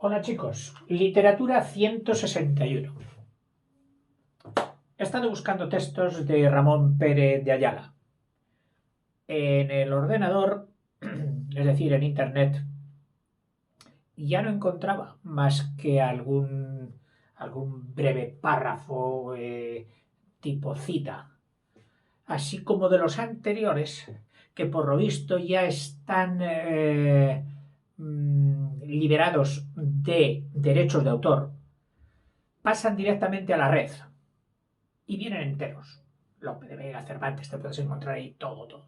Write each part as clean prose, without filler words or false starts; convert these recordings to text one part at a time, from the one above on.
Hola chicos, literatura 161. He estado buscando textos de Ramón Pérez de Ayala. En el ordenador, es decir, en internet, ya no encontraba más que algún breve párrafo tipo cita, así como de los anteriores, que por lo visto ya están liberados de derechos de autor, pasan directamente a la red y vienen enteros. Lope de Vega, Cervantes, te puedes encontrar ahí todo.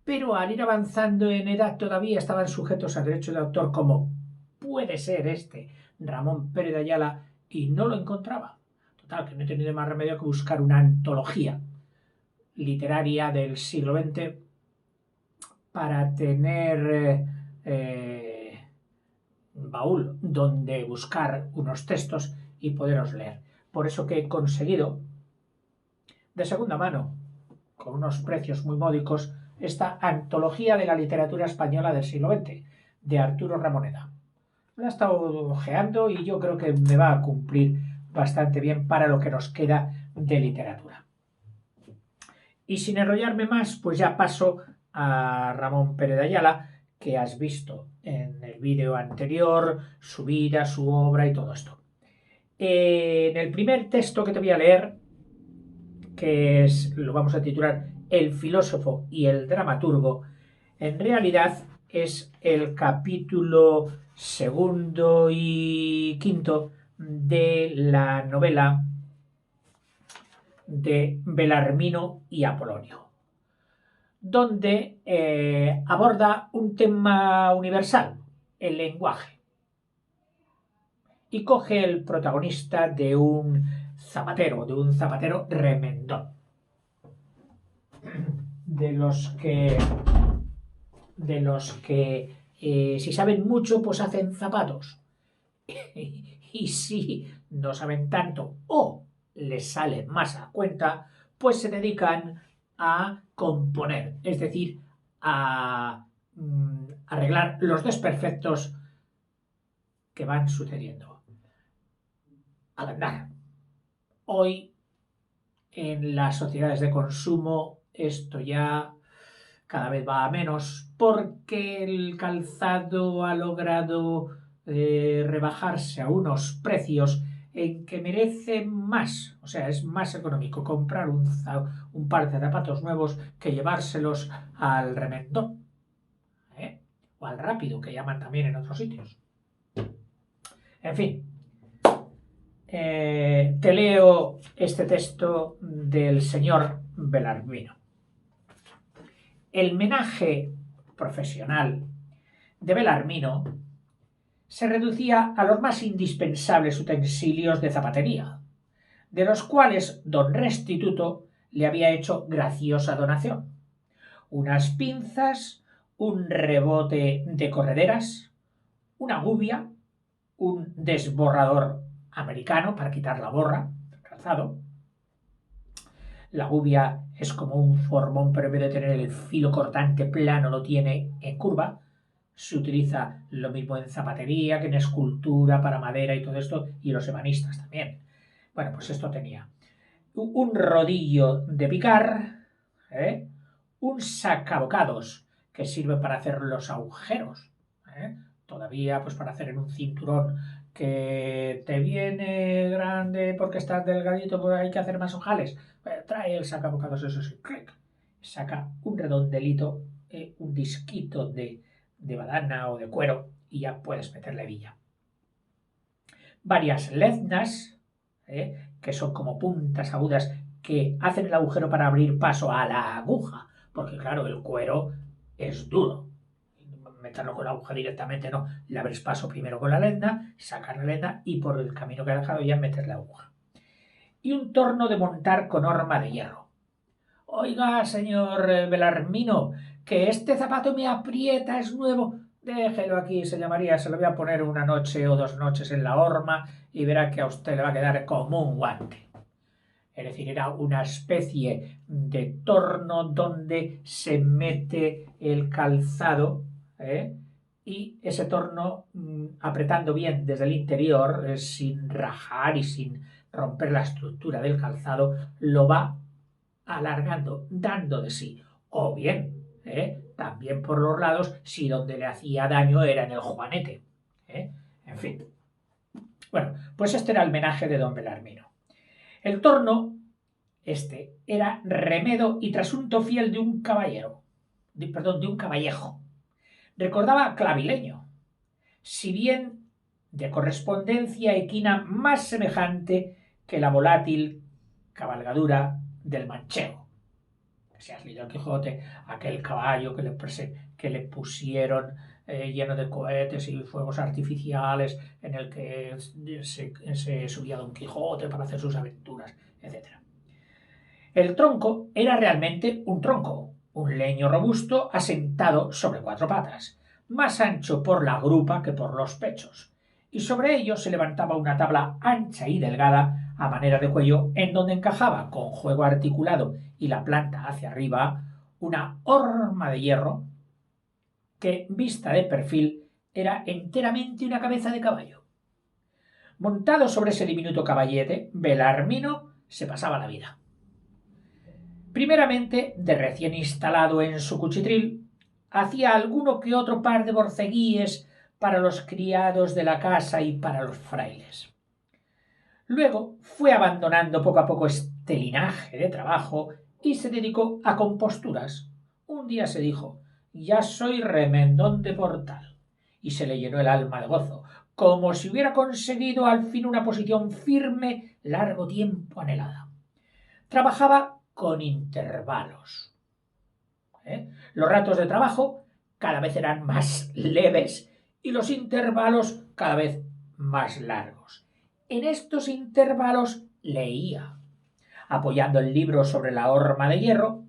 Pero al ir avanzando en edad todavía estaban sujetos a derechos de autor, como puede ser este Ramón Pérez de Ayala, y no lo encontraba. Total, que no he tenido más remedio que buscar una antología literaria del siglo XX para tener baúl donde buscar unos textos y poderos leer. Por eso que he conseguido de segunda mano, con unos precios muy módicos, esta antología de la literatura española del siglo XX, de Arturo Ramoneda. La he estado ojeando y yo creo que me va a cumplir bastante bien para lo que nos queda de literatura. Y sin enrollarme más, pues ya paso a Ramón Pérez de Ayala, que has visto en el vídeo anterior, su vida, su obra y todo esto. En el primer texto que te voy a leer, que lo vamos a titular El filósofo y el dramaturgo, en realidad es el capítulo segundo y quinto de la novela de Belarmino y Apolonio, donde aborda un tema universal, el lenguaje, y coge el protagonista de un zapatero remendón, de los que si saben mucho, pues hacen zapatos. Y si no saben tanto o les sale más a cuenta, pues se dedican a componer, es decir, a arreglar los desperfectos que van sucediendo al andar. Hoy, en las sociedades de consumo, esto ya cada vez va a menos porque el calzado ha logrado rebajarse a unos precios en que merece más, o sea, es más económico comprar un par de zapatos nuevos que llevárselos al remendón, o al rápido, que llaman también en otros sitios. En fin, te leo este texto del señor Belarmino. El menaje profesional de Belarmino se reducía a los más indispensables utensilios de zapatería, de los cuales don Restituto le había hecho graciosa donación: unas pinzas, un rebote de correderas, una gubia, un desborrador americano para quitar la borra del calzado. La gubia es como un formón, pero en vez de tener el filo cortante plano, lo tiene en curva. Se utiliza lo mismo en zapatería que en escultura para madera y todo esto, y los ebanistas también. Bueno, pues esto tenía un rodillo de picar, un sacabocados que sirve para hacer los agujeros, todavía pues para hacer en un cinturón que te viene grande porque estás delgadito, pues hay que hacer más ojales. Trae el sacabocados, eso sí, clic, saca un redondelito, un disquito de badana o de cuero, y ya puedes meterle hebilla. Varias leznas, que son como puntas agudas que hacen el agujero para abrir paso a la aguja, porque claro, el cuero es duro. Meterlo con la aguja directamente no, le abres paso primero con la lezna, sacar la lezna y por el camino que ha dejado ya meter la aguja. Y un torno de montar con horma de hierro. Oiga, señor Belarmino, que este zapato me aprieta, es nuevo. Déjelo aquí, se llamaría, se lo voy a poner una noche o 2 noches en la horma y verá que a usted le va a quedar como un guante. Es decir, era una especie de torno donde se mete el calzado, y ese torno, apretando bien desde el interior, sin rajar y sin romper la estructura del calzado, lo va alargando, dando de sí. O bien, también por los lados, si donde le hacía daño era en el juanete. En fin. Bueno, pues este era el menaje de don Belarmino. El torno, era remedo y trasunto fiel de un caballero, de un caballejo. Recordaba a Clavileño, si bien de correspondencia equina más semejante que la volátil cabalgadura del manchego. Si has leído el Quijote, aquel caballo que le pusieron lleno de cohetes y fuegos artificiales, en el que se subía Don Quijote para hacer sus aventuras, etc. El tronco era realmente un tronco, un leño robusto asentado sobre 4 patas, más ancho por la grupa que por los pechos, y sobre ello se levantaba una tabla ancha y delgada a manera de cuello, en donde encajaba con juego articulado y la planta hacia arriba una horma de hierro que, vista de perfil, era enteramente una cabeza de caballo. Montado sobre ese diminuto caballete, Belarmino se pasaba la vida. Primeramente, de recién instalado en su cuchitril, hacía alguno que otro par de borceguíes para los criados de la casa y para los frailes. Luego fue abandonando poco a poco este linaje de trabajo y se dedicó a composturas. Un día se dijo: ya soy remendón de portal, y se le llenó el alma de gozo, como si hubiera conseguido al fin una posición firme largo tiempo anhelada. Trabajaba con intervalos. Los ratos de trabajo cada vez eran más leves y los intervalos cada vez más largos. En estos intervalos leía, apoyando el libro sobre la horma de hierro,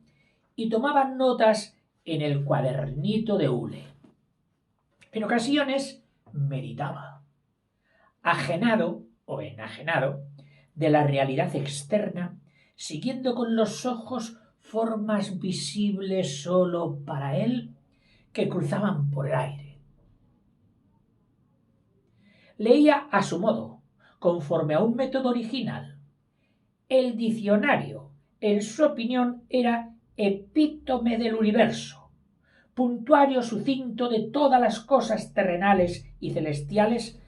y tomaba notas en el cuadernito de hule. En ocasiones meditaba, ajenado o enajenado de la realidad externa, siguiendo con los ojos formas visibles sólo para él que cruzaban por el aire. Leía a su modo, conforme a un método original. El diccionario, en su opinión, era epítome del universo, puntuario sucinto de todas las cosas terrenales y celestiales,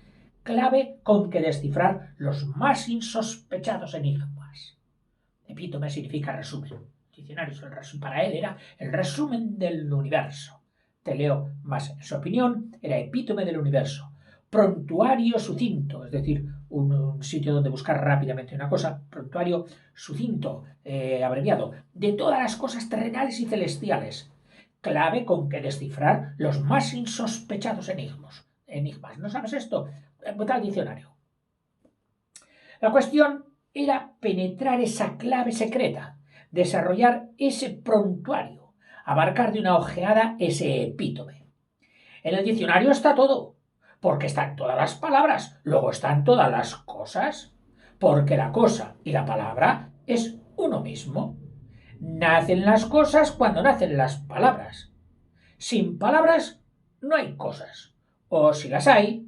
clave con que descifrar los más insospechados enigmas. Epítome significa resumen. El diccionario es el resumen. Para él era el resumen del universo. Te leo más. En su opinión, era epítome del universo. Prontuario sucinto, es decir, un sitio donde buscar rápidamente una cosa. Prontuario sucinto, abreviado, de todas las cosas terrenales y celestiales. Clave con que descifrar los más insospechados enigmas. ¿No sabes esto? Vete al diccionario. La cuestión era penetrar esa clave secreta, desarrollar ese prontuario, abarcar de una ojeada ese epítome. En el diccionario está todo, porque están todas las palabras, luego están todas las cosas, porque la cosa y la palabra es uno mismo. Nacen las cosas cuando nacen las palabras. Sin palabras no hay cosas, o si las hay,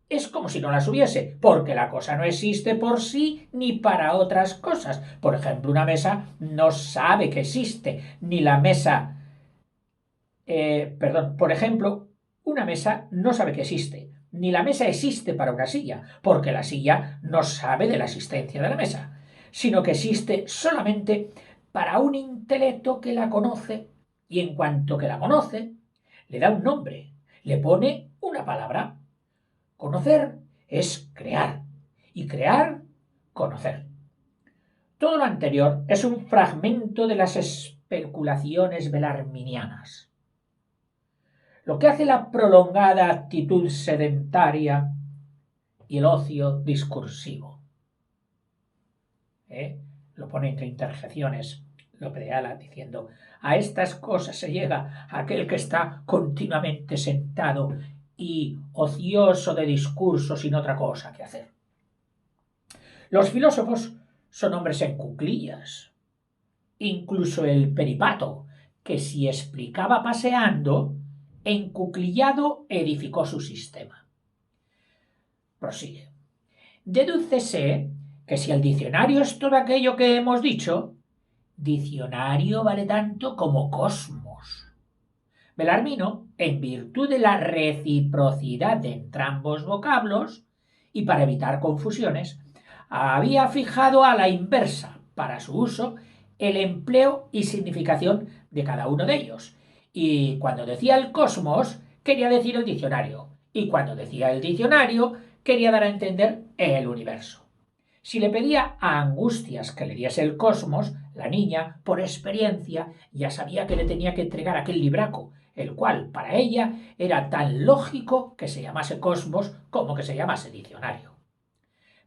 es como si no las hubiese, porque la cosa no existe por sí ni para otras cosas. Por ejemplo, una mesa no sabe que existe, ni la mesa... por ejemplo, una mesa no sabe que existe, ni la mesa existe para una silla, porque la silla no sabe de la existencia de la mesa, sino que existe solamente para un intelecto que la conoce, y en cuanto que la conoce, le da un nombre, le pone una palabra. Conocer es crear, y crear, conocer. Todo lo anterior es un fragmento de las especulaciones belarminianas. Lo que hace la prolongada actitud sedentaria y el ocio discursivo. Lo pone entre interjecciones Lope de Ayala diciendo: a estas cosas se llega aquel que está continuamente sentado y ocioso de discurso sin otra cosa que hacer. Los filósofos son hombres en cuclillas. Incluso el Peripato, que si explicaba paseando, encuclillado edificó su sistema. Prosigue. Dedúcese que si el diccionario es todo aquello que hemos dicho, diccionario vale tanto como cosmos. Belarmino, en virtud de la reciprocidad de entrambos vocablos, y para evitar confusiones, había fijado a la inversa, para su uso, el empleo y significación de cada uno de ellos. Y cuando decía el cosmos, quería decir el diccionario. Y cuando decía el diccionario, quería dar a entender el universo. Si le pedía a Angustias que le diese el cosmos, la niña, por experiencia, ya sabía que le tenía que entregar aquel libraco, el cual para ella era tan lógico que se llamase cosmos como que se llamase diccionario.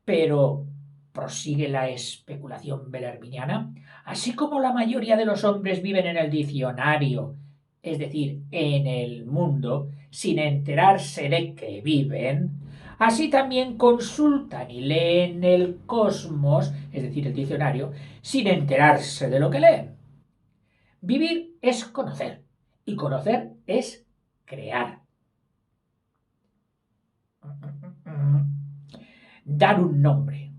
Pero, prosigue la especulación belarminiana, así como la mayoría de los hombres viven en el diccionario, es decir, en el mundo, sin enterarse de que viven, así también consultan y leen el cosmos, es decir, el diccionario, sin enterarse de lo que leen. Vivir es conocer, y conocer es crear. Dar un nombre.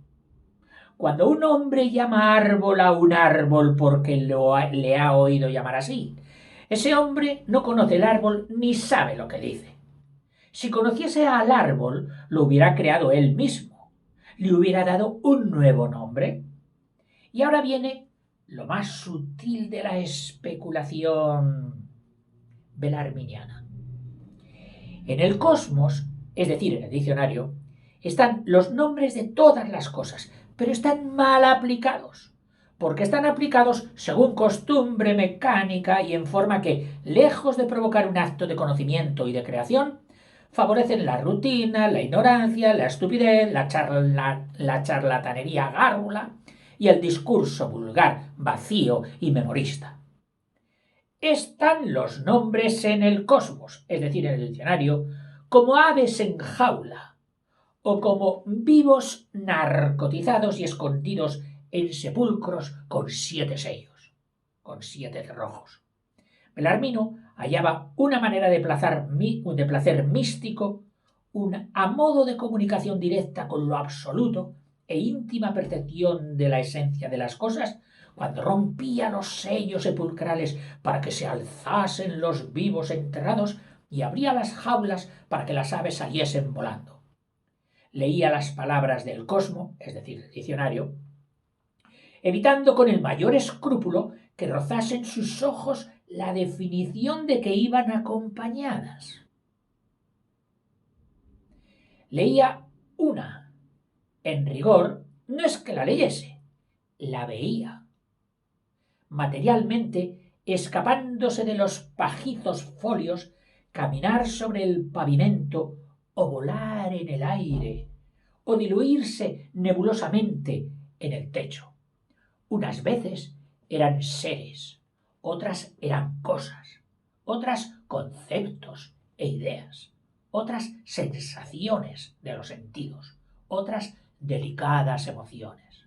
Cuando un hombre llama árbol a un árbol porque le ha oído llamar así, ese hombre no conoce el árbol ni sabe lo que dice. Si conociese al árbol, lo hubiera creado él mismo, le hubiera dado un nuevo nombre. Y ahora viene lo más sutil de la especulación belarminiana. En el cosmos, es decir, en el diccionario, están los nombres de todas las cosas, pero están mal aplicados, porque están aplicados según costumbre mecánica y en forma que, lejos de provocar un acto de conocimiento y de creación, favorecen la rutina, la ignorancia, la estupidez, la charlatanería gárrula y el discurso vulgar, vacío y memorista. Están los nombres en el cosmos, es decir, en el diccionario, como aves en jaula, o como vivos narcotizados y escondidos en sepulcros con 7 sellos, con 7 cerrojos. Belarmino hallaba una manera de placer místico, a modo de comunicación directa con lo absoluto e íntima percepción de la esencia de las cosas, cuando rompía los sellos sepulcrales para que se alzasen los vivos enterrados y abría las jaulas para que las aves saliesen volando. Leía las palabras del cosmo, es decir, del diccionario, evitando con el mayor escrúpulo que rozasen sus ojos la definición de que iban acompañadas. Leía una. En rigor, no es que la leyese, la veía. Materialmente, escapándose de los pajizos folios, caminar sobre el pavimento o volar en el aire, o diluirse nebulosamente en el techo. Unas veces eran seres, otras eran cosas, otras conceptos e ideas, otras sensaciones de los sentidos, otras delicadas emociones.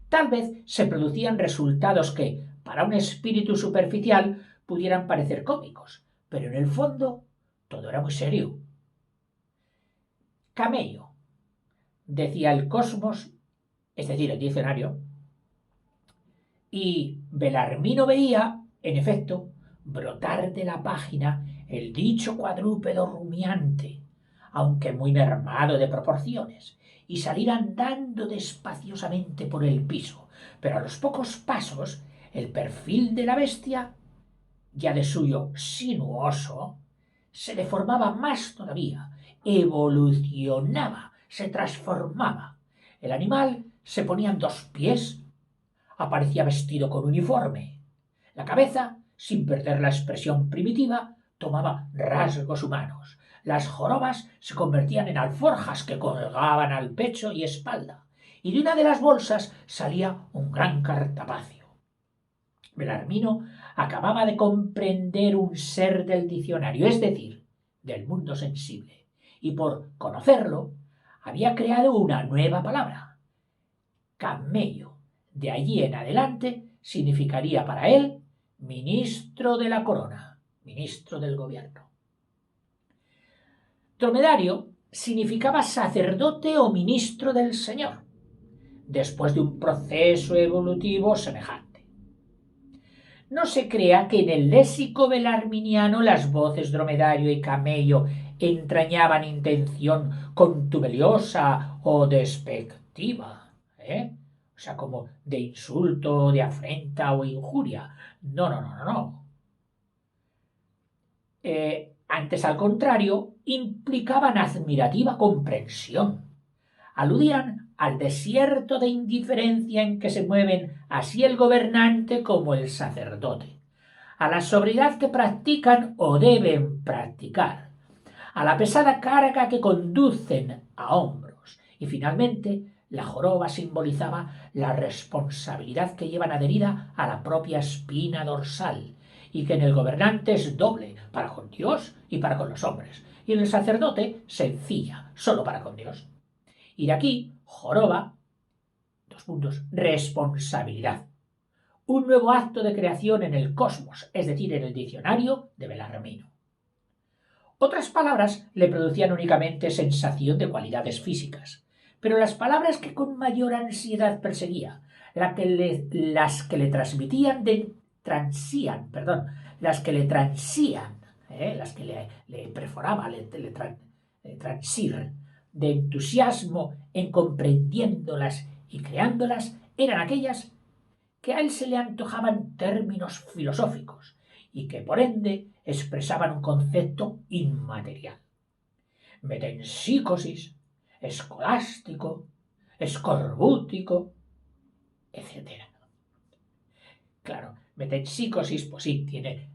Tal vez se producían resultados que, para un espíritu superficial, pudieran parecer cómicos, pero en el fondo todo era muy serio. Camello, decía el cosmos, es decir, el diccionario, y Belarmino veía, en efecto, brotar de la página el dicho cuadrúpedo rumiante, aunque muy mermado de proporciones, y salir andando despaciosamente por el piso, pero a los pocos pasos el perfil de la bestia, ya de suyo sinuoso, se deformaba más todavía, evolucionaba, se transformaba. El animal se ponía en 2 pies, aparecía vestido con uniforme. La cabeza, sin perder la expresión primitiva, tomaba rasgos humanos. Las jorobas se convertían en alforjas que colgaban al pecho y espalda, y de una de las bolsas salía un gran cartapacio. Belarmino acababa de comprender un ser del diccionario, es decir, del mundo sensible, y por conocerlo había creado una nueva palabra, camello. De allí en adelante significaría para él ministro de la corona, ministro del gobierno. Dromedario significaba sacerdote o ministro del Señor, después de un proceso evolutivo semejante. No se crea que en el léxico belarminiano las voces dromedario y camello entrañaban intención contubeliosa o despectiva, o sea, como de insulto, de afrenta o injuria. No, no, no, no, no. Antes, al contrario, implicaban admirativa comprensión. Aludían al desierto de indiferencia en que se mueven así el gobernante como el sacerdote, a la sobriedad que practican o deben practicar, a la pesada carga que conducen a hombros, y finalmente la joroba simbolizaba la responsabilidad que llevan adherida a la propia espina dorsal, y que en el gobernante es doble, para con Dios y para con los hombres, y en el sacerdote sencilla, solo para con Dios. Y de aquí, joroba, responsabilidad. Un nuevo acto de creación en el cosmos, es decir, en el diccionario de Bellarmino. Otras palabras le producían únicamente sensación de cualidades físicas, pero las palabras que con mayor ansiedad perseguía, las que le transían, las que le perforaba, transir, de entusiasmo en comprendiéndolas y creándolas, eran aquellas que a él se le antojaban términos filosóficos y que por ende expresaban un concepto inmaterial. Metempsícosis, escolástico, escorbútico, etc. Claro, metempsícosis, pues sí, tiene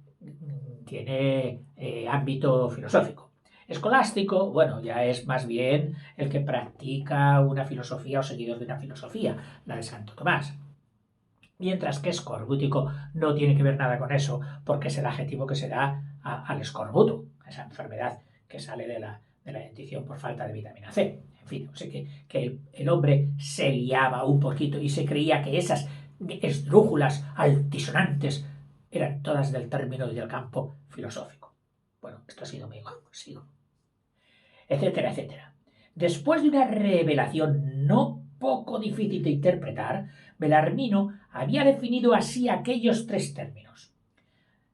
ámbito filosófico. Escolástico, bueno, ya es más bien el que practica una filosofía o seguidor de una filosofía, la de Santo Tomás. Mientras que escorbútico no tiene que ver nada con eso, porque es el adjetivo que se da al escorbuto, a esa enfermedad que sale de la dentición por falta de vitamina C. En fin, o sea que el hombre se liaba un poquito y se creía que esas esdrújulas altisonantes eran todas del término y del campo filosófico. Bueno, esto ha sido muy sigo. Etcétera, etcétera. Después de una revelación no poco difícil de interpretar, Bellarmino había definido así aquellos tres términos.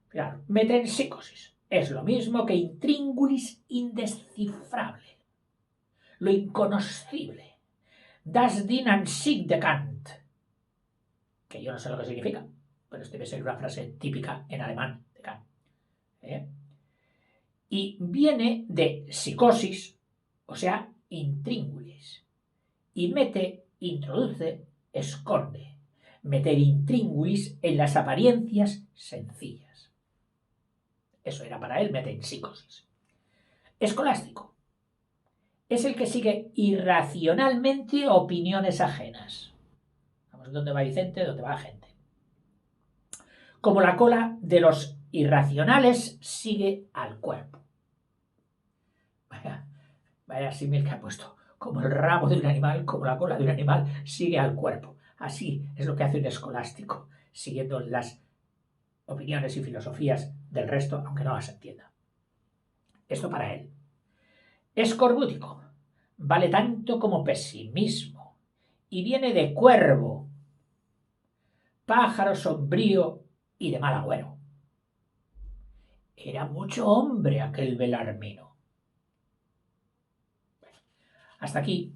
Claro, metempsícosis es lo mismo que intríngulis indescifrable, lo inconocible, das Ding an sich de Kant, que yo no sé lo que significa, pero debe ser una frase típica en alemán de Kant. Y viene de psicosis, o sea, intríngulis, y introduce, esconde, meter intríngulis en las apariencias sencillas. Eso era para él metempsícosis. Escolástico es el que sigue irracionalmente opiniones ajenas. Vamos, ¿dónde va Vicente? ¿Dónde va la gente? Como la cola de los irracionales sigue al cuerpo. Vaya símil que ha puesto. Como el rabo de un animal, como la cola de un animal, sigue al cuerpo. Así es lo que hace un escolástico, siguiendo las opiniones y filosofías del resto, aunque no las entienda. Esto para él. Escorbútico vale tanto como pesimismo y viene de cuervo, pájaro sombrío y de mal agüero. Era mucho hombre aquel Bellarmino. Hasta aquí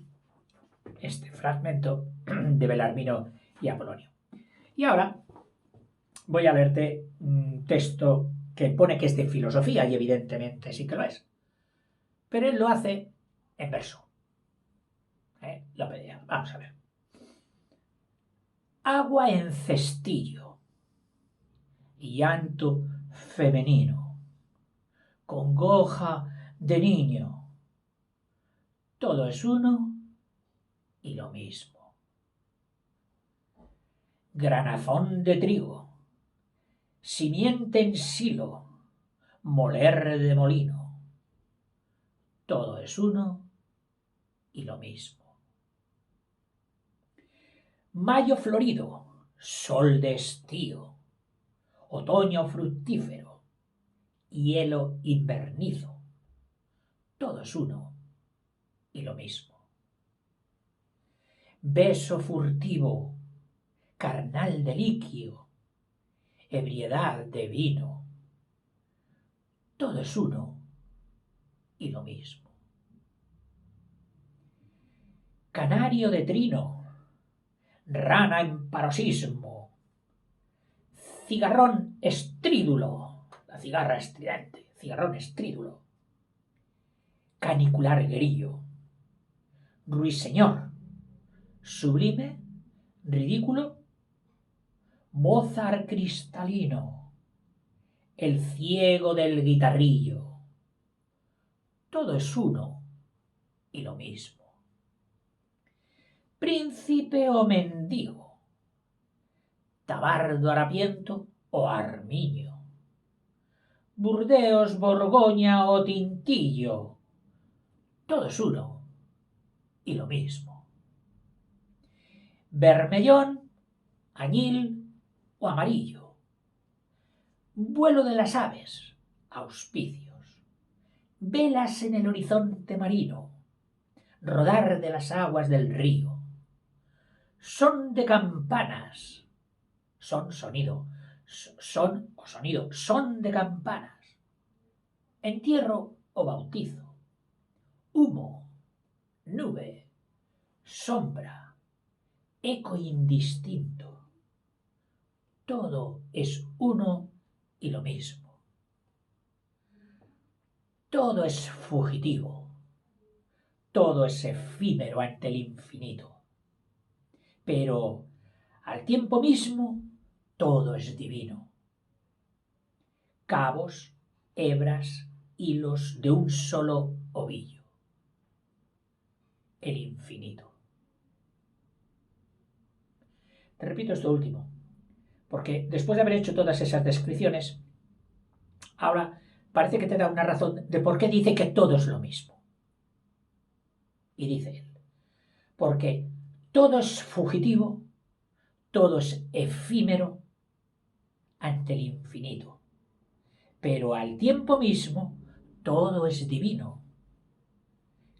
este fragmento de Bellarmino y Apolonio. Y ahora voy a leerte un texto que pone que es de filosofía, y evidentemente sí que lo es. Pero él lo hace en verso. Lo pedía. Vamos a ver. Agua en cestillo, llanto femenino, congoja de niño. Todo es uno y lo mismo. Granazón de trigo, simiente en silo, moler de molino. Todo es uno y lo mismo. Mayo florido, sol de estío, otoño fructífero, hielo invernizo. todo es uno y lo mismo. Beso furtivo, carnal deliquio, ebriedad de vino, todo es uno y lo mismo. Canario de trino, rana en paroxismo, cigarrón estrídulo, la cigarra estridente, cigarrón estrídulo, canicular grillo, ruiseñor, sublime, ridículo, Mozart cristalino, el ciego del guitarrillo, todo es uno y lo mismo. Príncipe o mendigo, tabardo harapiento o armiño, Burdeos, Borgoña o Tintillo, todo es uno y lo mismo. Bermellón, añil o amarillo, vuelo de las aves, auspicios, velas en el horizonte marino, rodar de las aguas del río, son de campanas, son sonido, son de campanas, entierro o bautizo, humo, nube, sombra, eco indistinto, todo es uno y lo mismo. Todo es fugitivo, todo es efímero ante el infinito, pero al tiempo mismo todo es divino. Cabos, hebras, hilos de un solo ovillo, el infinito. Te repito esto último, porque después de haber hecho todas esas descripciones, ahora parece que te da una razón de por qué dice que todo es lo mismo. Y dice él, porque todo es fugitivo, todo es efímero ante el infinito, pero al tiempo mismo todo es divino.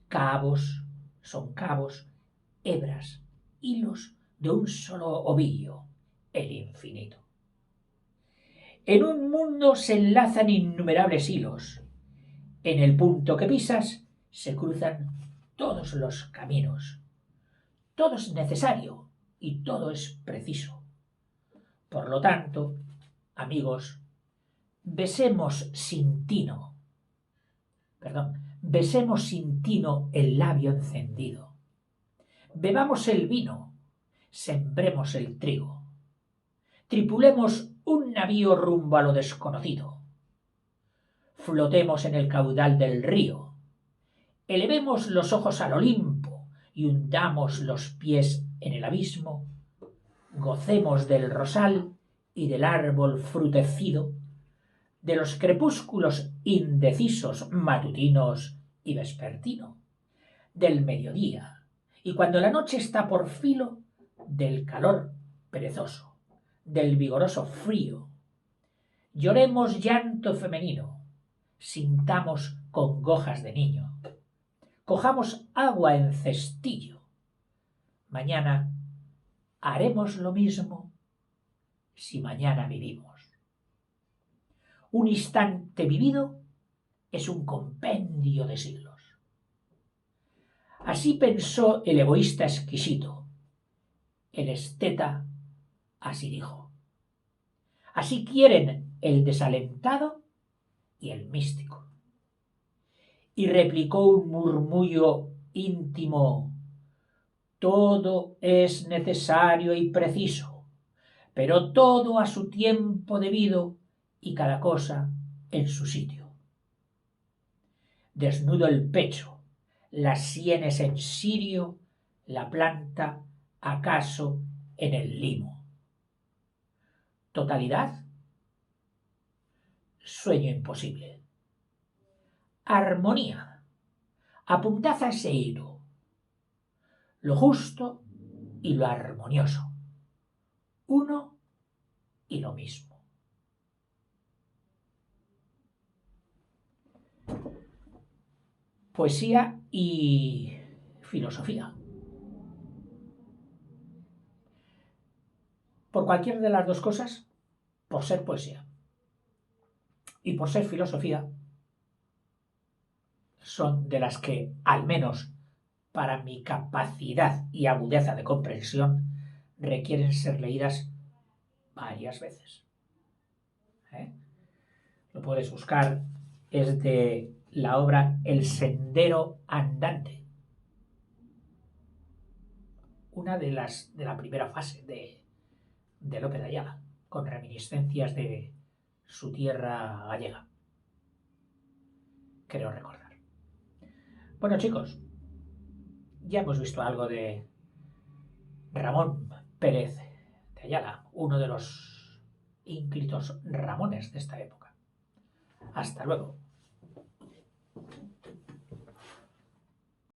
Cabos son cabos, hebras, hilos de un solo ovillo, el infinito. En un mundo se enlazan innumerables hilos. En el punto que pisas se cruzan todos los caminos. Todo es necesario y todo es preciso. Por lo tanto, amigos, besemos sin tino el labio encendido. Bebamos el vino, sembremos el trigo. Tripulemos un navío rumbo a lo desconocido. Flotemos en el caudal del río. Elevemos los ojos al Olimpo y hundamos los pies en el abismo. Gocemos del rosal y del árbol frutecido, de los crepúsculos indecisos matutinos y vespertino, del mediodía, y cuando la noche está por filo, del calor perezoso, del vigoroso frío. Lloremos llanto femenino, sintamos congojas de niño, cojamos agua en cestillo. Mañana haremos lo mismo si mañana vivimos. Un instante vivido es un compendio de siglos. Así pensó el egoísta exquisito. El esteta así dijo. Así quieren el desalentado y el místico. Y replicó un murmullo íntimo: todo es necesario y preciso, pero todo a su tiempo debido y cada cosa en su sitio. Desnudo el pecho, las sienes en cirio, la planta acaso en el limo. Totalidad, sueño imposible. Armonía, apuntad a ese hilo. Lo justo y lo armonioso, uno y lo mismo. poesía y filosofía. Por cualquiera de las dos cosas, por ser poesía y por ser filosofía, son de las que, al menos para mi capacidad y agudeza de comprensión, requieren ser leídas varias veces. Lo puedes buscar, es de la obra El Sendero Andante, una de la primera fase de Lope de Ayala, con reminiscencias de su tierra gallega, creo recordar. Bueno, chicos, ya hemos visto algo de Ramón Pérez de Ayala, uno de los ínclitos Ramones de esta época. Hasta luego.